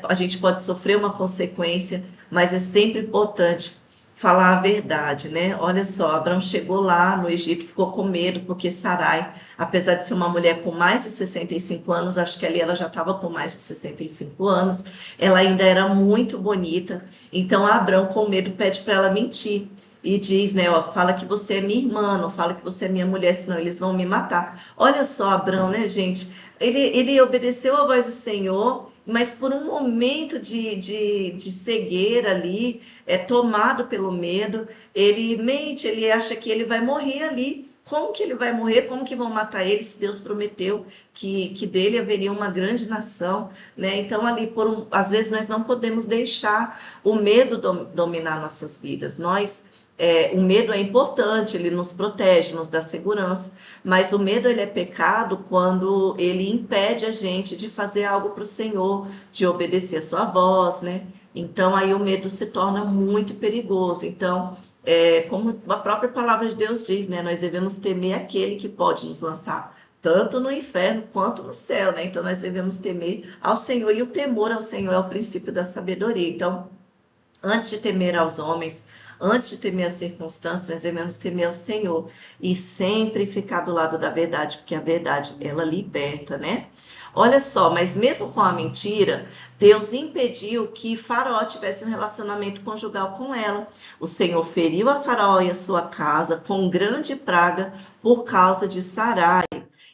a gente pode sofrer uma consequência, mas é sempre importante falar a verdade, né? Olha só, Abraão chegou lá no Egito, ficou com medo, porque Sarai, apesar de ser uma mulher com mais de 65 anos, acho que ali ela já estava com mais de 65 anos, ela ainda era muito bonita, então Abraão, com medo, pede para ela mentir. E diz, né, ó, fala que você é minha irmã, não fala que você é minha mulher, senão eles vão me matar. Olha só, Abraão, né, gente? Ele obedeceu a voz do Senhor, mas por um momento de cegueira ali, tomado pelo medo, ele mente, ele acha que ele vai morrer ali. Como que ele vai morrer? Como que vão matar ele se Deus prometeu que dele haveria uma grande nação, né? Então ali, às vezes nós não podemos deixar o medo dominar nossas vidas. O medo é importante, ele nos protege, nos dá segurança, mas o medo ele é pecado quando ele impede a gente de fazer algo para o Senhor, de obedecer a sua voz, né? Então aí o medo se torna muito perigoso. Então, como a própria palavra de Deus diz, né? Nós devemos temer aquele que pode nos lançar tanto no inferno quanto no céu, né? Então nós devemos temer ao Senhor, e o temor ao Senhor é o princípio da sabedoria. Então, antes de temer aos homens, antes de temer as circunstâncias, nós devemos temer ao Senhor e sempre ficar do lado da verdade, porque a verdade, ela liberta, né? Olha só, mas mesmo com a mentira, Deus impediu que Faraó tivesse um relacionamento conjugal com ela. O Senhor feriu a Faraó e a sua casa com grande praga por causa de Sarai.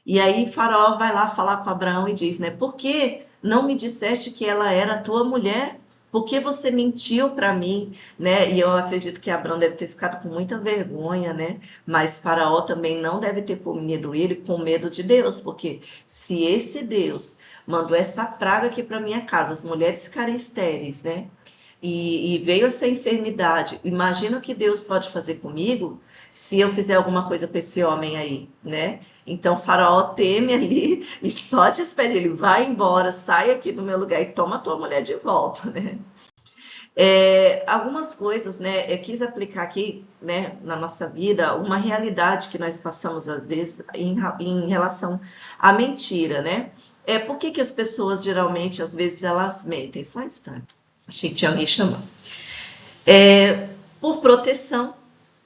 E aí Faraó vai lá falar com Abraão e diz, né? Por que não me disseste que ela era tua mulher? Por que você mentiu para mim, né? E eu acredito que Abraão deve ter ficado com muita vergonha, né? Mas Faraó também não deve ter punido ele com medo de Deus, porque se esse Deus mandou essa praga aqui para minha casa, as mulheres ficarem estéreis, né? E veio essa enfermidade. Imagina o que Deus pode fazer comigo se eu fizer alguma coisa com esse homem aí, né? Então Faraó teme ali e só despede ele, vai embora, sai aqui do meu lugar e toma a tua mulher de volta, né? Algumas coisas, né? Eu quis aplicar aqui, né, na nossa vida, uma realidade que nós passamos às vezes em relação à mentira, né? Por que as pessoas geralmente, às vezes, elas mentem? Só um instante. Achei que tinha alguém chamando. Por proteção,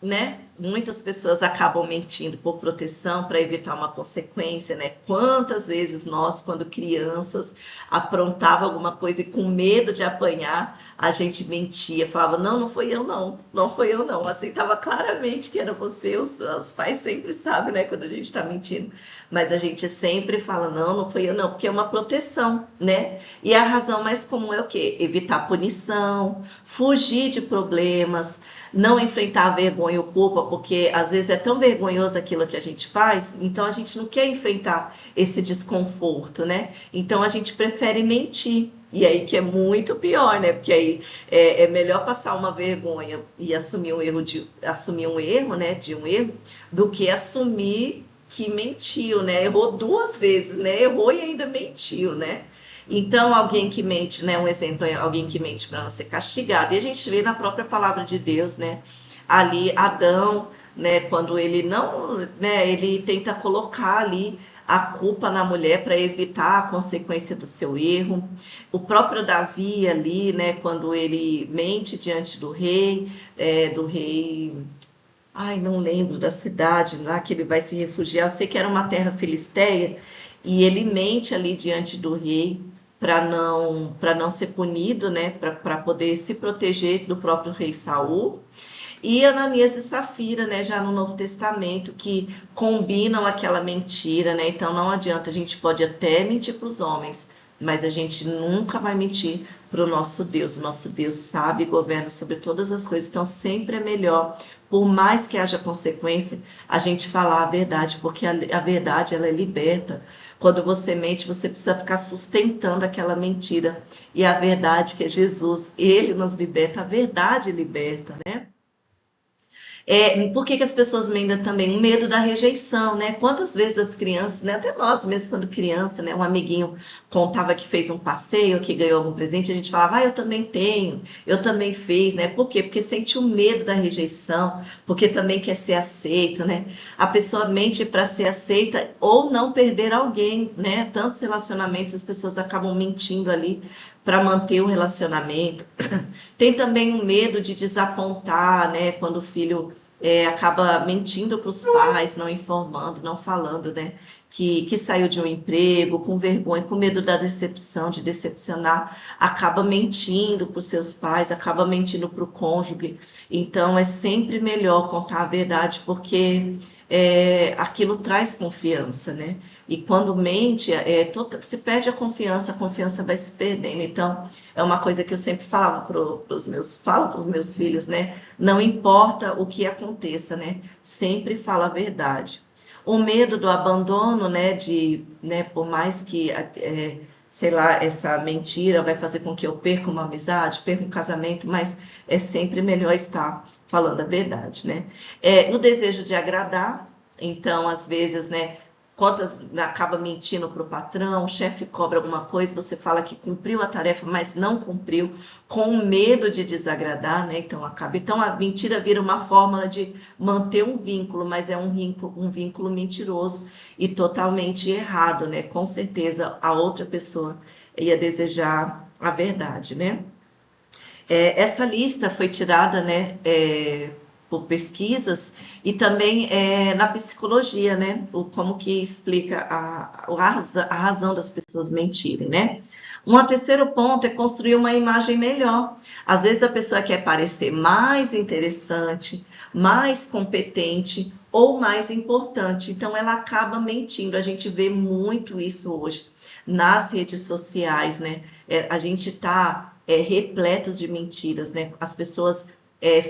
né? Muitas pessoas acabam mentindo por proteção para evitar uma consequência, né? Quantas vezes nós, quando crianças, aprontava alguma coisa e com medo de apanhar, a gente mentia, falava, não, não foi eu não, não foi eu não. Aceitava claramente que era você, os pais sempre sabem, né, quando a gente está mentindo. Mas a gente sempre fala, não, não foi eu não, porque é uma proteção, né? E a razão mais comum é o quê? Evitar punição, fugir de problemas, não enfrentar a vergonha ou culpa, pior, porque às vezes é tão vergonhoso aquilo que a gente faz, então a gente não quer enfrentar esse desconforto, né? Então a gente prefere mentir. E aí que é muito pior, né? Porque aí é melhor passar uma vergonha e assumir um erro, né? De um erro, do que assumir que mentiu, né? Errou duas vezes, né? Errou e ainda mentiu, né? Então, alguém que mente, né? Um exemplo é alguém que mente para não ser castigado. E a gente vê na própria palavra de Deus, né? Ali, Adão, né? Quando ele não, né? Ele tenta colocar ali a culpa na mulher para evitar a consequência do seu erro. O próprio Davi ali, né? Quando ele mente diante do rei. Ai, não lembro da cidade lá que ele vai se refugiar. Eu sei que era uma terra filisteia e ele mente ali diante do rei para não ser punido, né? Para poder se proteger do próprio rei Saul. E Ananias e Safira, né, já no Novo Testamento, que combinam aquela mentira, né? Então não adianta, a gente pode até mentir para os homens, mas a gente nunca vai mentir para o nosso Deus. O nosso Deus sabe e governa sobre todas as coisas, então sempre é melhor, por mais que haja consequência, a gente falar a verdade, porque a verdade ela é liberta. Quando você mente, você precisa ficar sustentando aquela mentira. E a verdade que é Jesus, ele nos liberta, a verdade liberta, né? Por que as pessoas ainda também? O medo da rejeição, né? Quantas vezes as crianças, né? Até nós mesmo quando criança, né? Um amiguinho contava que fez um passeio, que ganhou algum presente, a gente falava, eu também tenho, eu também fiz, né? Por quê? Porque sente o medo da rejeição, porque também quer ser aceito, né? A pessoa mente para ser aceita ou não perder alguém, né? Tantos relacionamentos as pessoas acabam mentindo ali para manter o relacionamento. Tem também um medo de desapontar, né? Quando o filho acaba mentindo para os pais, não informando, não falando, né? Que saiu de um emprego, com vergonha, com medo da decepção, de decepcionar, acaba mentindo para os seus pais, acaba mentindo para o cônjuge. Então, é sempre melhor contar a verdade, porque aquilo traz confiança, né? E quando mente, se perde a confiança vai se perdendo. Então, é uma coisa que eu sempre falava falo para os meus filhos, né? Não importa o que aconteça, né? Sempre fala a verdade. O medo do abandono, né? Por mais que, sei lá, essa mentira vai fazer com que eu perca uma amizade, perca um casamento, mas é sempre melhor estar falando a verdade, né? O desejo de agradar, então, às vezes, né? Quantas acaba mentindo para o patrão, o chefe cobra alguma coisa, você fala que cumpriu a tarefa, mas não cumpriu, com medo de desagradar, né? Então acaba. Então a mentira vira uma fórmula de manter um vínculo, mas é um vínculo mentiroso e totalmente errado, né? Com certeza a outra pessoa ia desejar a verdade, né? Essa lista foi tirada, né, por pesquisas e também na psicologia, né, como que explica a razão das pessoas mentirem, né. Um terceiro ponto é construir uma imagem melhor. Às vezes a pessoa quer parecer mais interessante, mais competente ou mais importante, então ela acaba mentindo. A gente vê muito isso hoje nas redes sociais, né? A gente está repletos de mentiras, né? As pessoas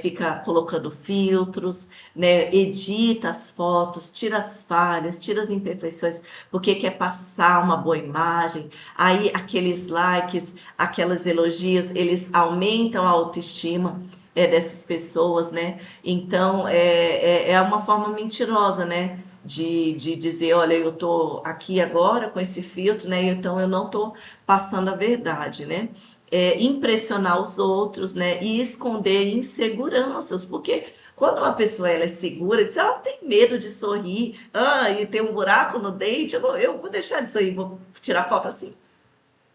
ficam colocando filtros, né? Edita as fotos, tira as falhas, tira as imperfeições, porque quer passar uma boa imagem. Aí aqueles likes, aquelas elogios, eles aumentam a autoestima dessas pessoas, né? Então é uma forma mentirosa, né? De dizer, olha, eu estou aqui agora com esse filtro, né? Então eu não estou passando a verdade, né? Impressionar os outros, né? E esconder inseguranças, porque quando uma pessoa ela é segura, diz, ela não tem medo de sorrir, e tem um buraco no dente, eu vou deixar de sorrir, vou tirar foto assim.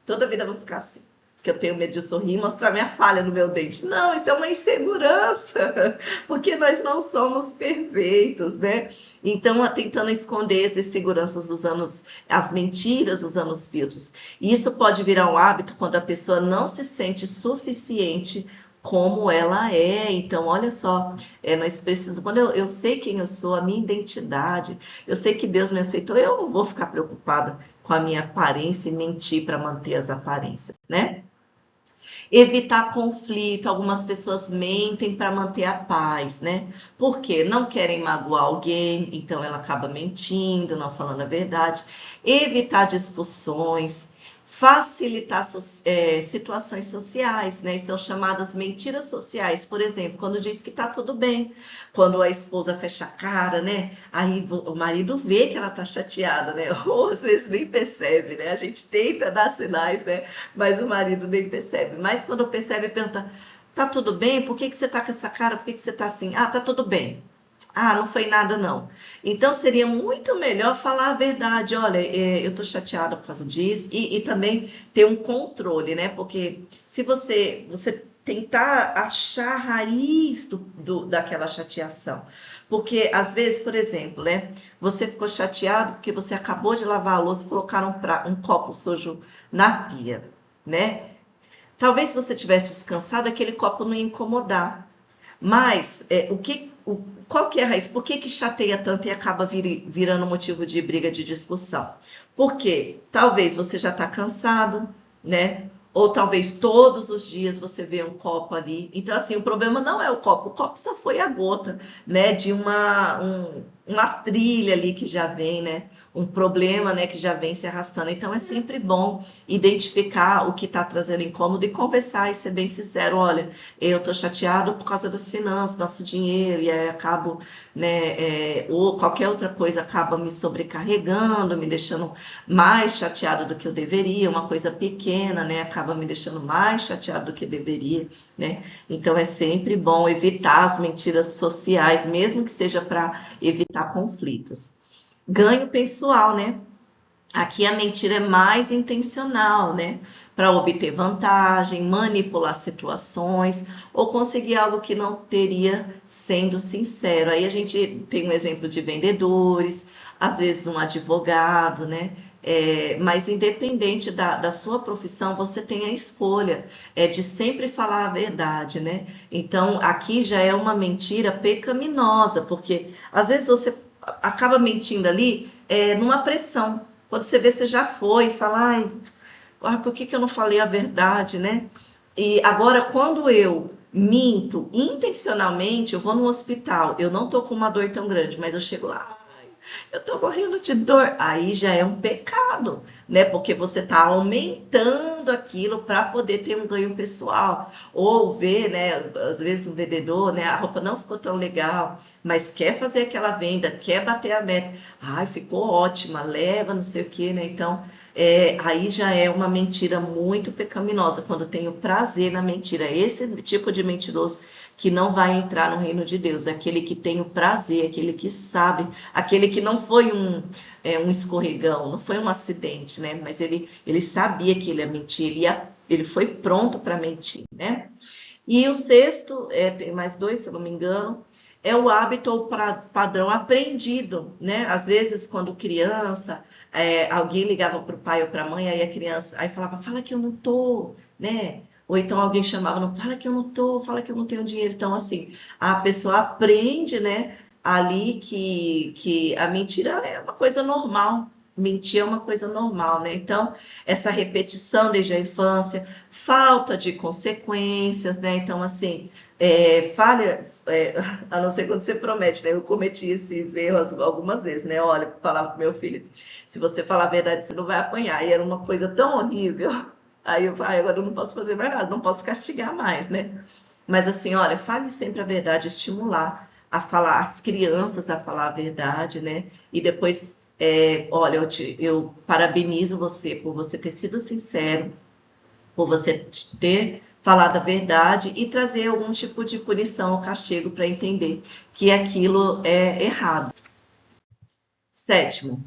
Toda vida eu vou ficar assim, porque eu tenho medo de sorrir e mostrar minha falha no meu dente. Não, isso é uma insegurança, porque nós não somos perfeitos, né? Então, tentando esconder essas inseguranças usando as mentiras, usando os filtros. E isso pode virar um hábito quando a pessoa não se sente suficiente como ela é. Então, olha só, nós precisamos, quando eu sei quem eu sou, a minha identidade, eu sei que Deus me aceitou, eu não vou ficar preocupada com a minha aparência e mentir para manter as aparências, né? Evitar conflito, algumas pessoas mentem para manter a paz, né? Porque não querem magoar alguém, então ela acaba mentindo, não falando a verdade. Evitar discussões, facilitar situações sociais, né? São chamadas mentiras sociais. Por exemplo, quando diz que está tudo bem, quando a esposa fecha a cara, né? Aí o marido vê que ela está chateada, né? Ou às vezes nem percebe, né? A gente tenta dar sinais, né? Mas o marido nem percebe. Mas quando percebe, pergunta: tá tudo bem? Por que você tá com essa cara? Por que você tá assim? Ah, tá tudo bem. Ah, não foi nada não. Então seria muito melhor falar a verdade. Olha, eu tô chateada por causa disso e também ter um controle, né? Porque se você tentar achar a raiz daquela chateação. Porque às vezes, por exemplo, né? Você ficou chateado porque você acabou de lavar a louça e colocar um copo sujo na pia, né? Talvez se você tivesse descansado, aquele copo não ia incomodar. Mas qual que é a raiz? Por que chateia tanto e acaba virando motivo de briga, de discussão? Porque talvez você já está cansado, né? Ou talvez todos os dias você vê um copo ali. Então, assim, o problema não é o copo só foi a gota, né? De uma trilha ali que já vem, né? Um problema, né? Que já vem se arrastando. Então, é sempre bom identificar o que está trazendo incômodo e conversar e ser bem sincero. Olha, eu estou chateado por causa das finanças, nosso dinheiro, e aí acabo, né, ou qualquer outra coisa acaba me sobrecarregando, me deixando mais chateado do que eu deveria, uma coisa pequena, né, acaba me deixando mais chateado do que deveria, né? Então é sempre bom evitar as mentiras sociais, mesmo que seja para evitar conflitos. Ganho pessoal, né? Aqui a mentira é mais intencional, né? Para obter vantagem, manipular situações ou conseguir algo que não teria sendo sincero. Aí a gente tem um exemplo de vendedores, às vezes um advogado, né? Mas independente da sua profissão, você tem a escolha de sempre falar a verdade, né? Então aqui já é uma mentira pecaminosa, porque às vezes você acaba mentindo ali numa pressão. Quando você vê, você já foi e fala: ai, por que eu não falei a verdade, né? E agora, quando eu minto intencionalmente, eu vou no hospital, eu não tô com uma dor tão grande, mas eu chego lá, ai, eu tô morrendo de dor. Aí já é um pecado, né? Porque você tá aumentando aquilo para poder ter um ganho pessoal. Ou ver, né? Às vezes o vendedor, né? A roupa não ficou tão legal, mas quer fazer aquela venda, quer bater a meta. Ai, ficou ótima, leva, não sei o quê, né? Então, aí já é uma mentira muito pecaminosa, quando tem o prazer na mentira. Esse tipo de mentiroso que não vai entrar no reino de Deus, aquele que tem o prazer, aquele que sabe, aquele que não foi um escorregão, não foi um acidente, né? Mas ele sabia que ele ia mentir, ele foi pronto para mentir, né? E o sexto, tem mais dois, se eu não me engano, é o hábito ou padrão aprendido, né? Às vezes, quando criança, alguém ligava para o pai ou para a mãe, aí a criança aí falava: fala que eu não tô, né? Ou então alguém chamava: não, fala que eu não tô, fala que eu não tenho dinheiro. Então, assim, a pessoa aprende, né, ali que a mentira é uma coisa normal. Mentir é uma coisa normal, né? Então, essa repetição desde a infância, falta de consequências, né? Então, assim, falha, a não ser quando você promete, né? Eu cometi esses erros algumas vezes, né? Olha, falava pro meu filho: se você falar a verdade, você não vai apanhar. E era uma coisa tão horrível. Aí eu falei: agora eu não posso fazer mais nada, não posso castigar mais, né? Mas assim, olha, fale sempre a verdade, estimular a falar, as crianças a falar a verdade, né? E depois, olha, eu parabenizo você por você ter sido sincero, por você ter falado a verdade e trazer algum tipo de punição ou castigo para entender que aquilo é errado. Sétimo,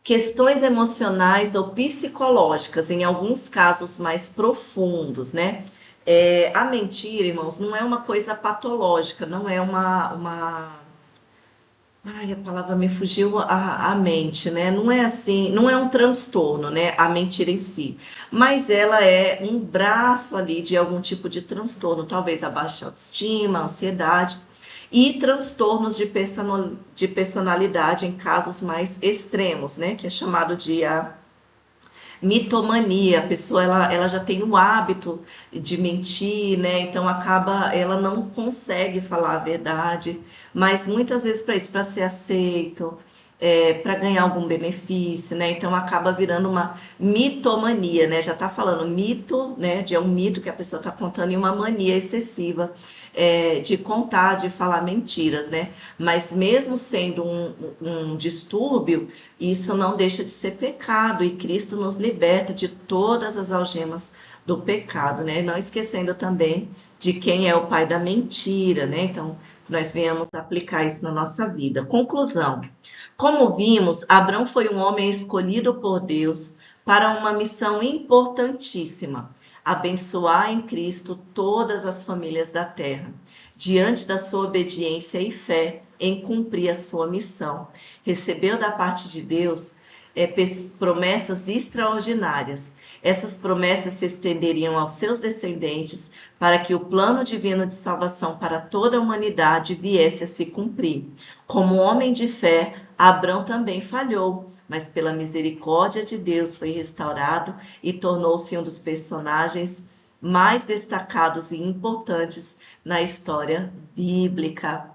questões emocionais ou psicológicas, em alguns casos mais profundos, né? A mentira, irmãos, não é uma coisa patológica, não é uma Ai, a palavra me fugiu à mente, né? Não é assim, não é um transtorno, né? A mentira em si. Mas ela é um braço ali de algum tipo de transtorno, talvez a baixa autoestima, a ansiedade e transtornos de personalidade em casos mais extremos, né? Que é chamado de mitomania, a pessoa ela já tem o hábito de mentir, né? Então acaba, ela não consegue falar a verdade, mas muitas vezes para isso, para ser aceito, para ganhar algum benefício, né? Então acaba virando uma mitomania, né? Já está falando mito, né? De um mito que a pessoa está contando e uma mania excessiva de contar, de falar mentiras, né? Mas mesmo sendo um distúrbio, isso não deixa de ser pecado e Cristo nos liberta de todas as algemas do pecado, né? Não esquecendo também de quem é o pai da mentira, né? Então, nós venhamos aplicar isso na nossa vida. Conclusão. Como vimos, Abrão foi um homem escolhido por Deus para uma missão importantíssima: abençoar em Cristo todas as famílias da terra, diante da sua obediência e fé em cumprir a sua missão. Recebeu da parte de Deus promessas extraordinárias. Essas promessas se estenderiam aos seus descendentes para que o plano divino de salvação para toda a humanidade viesse a se cumprir. Como homem de fé, Abrão também falhou, mas pela misericórdia de Deus foi restaurado e tornou-se um dos personagens mais destacados e importantes na história bíblica.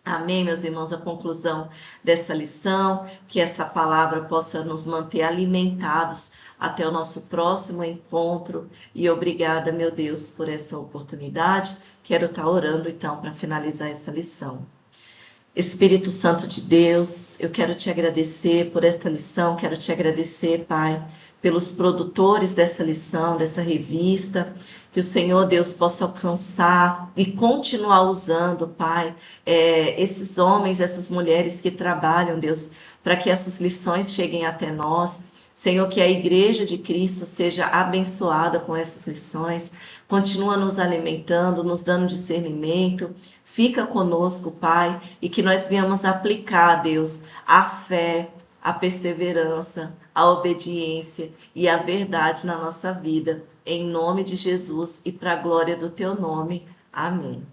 Amém, meus irmãos, a conclusão dessa lição, que essa palavra possa nos manter alimentados até o nosso próximo encontro. E obrigada, meu Deus, por essa oportunidade. Quero estar orando, então, para finalizar essa lição. Espírito Santo de Deus, eu quero te agradecer por esta lição, quero te agradecer, Pai, pelos produtores dessa lição, dessa revista, que o Senhor Deus possa alcançar e continuar usando, Pai, esses homens, essas mulheres que trabalham, Deus, para que essas lições cheguem até nós. Senhor, que a Igreja de Cristo seja abençoada com essas lições, continua nos alimentando, nos dando discernimento, fica conosco, Pai, e que nós venhamos aplicar, Deus, a fé, a perseverança, a obediência e a verdade na nossa vida, em nome de Jesus e para a glória do teu nome. Amém.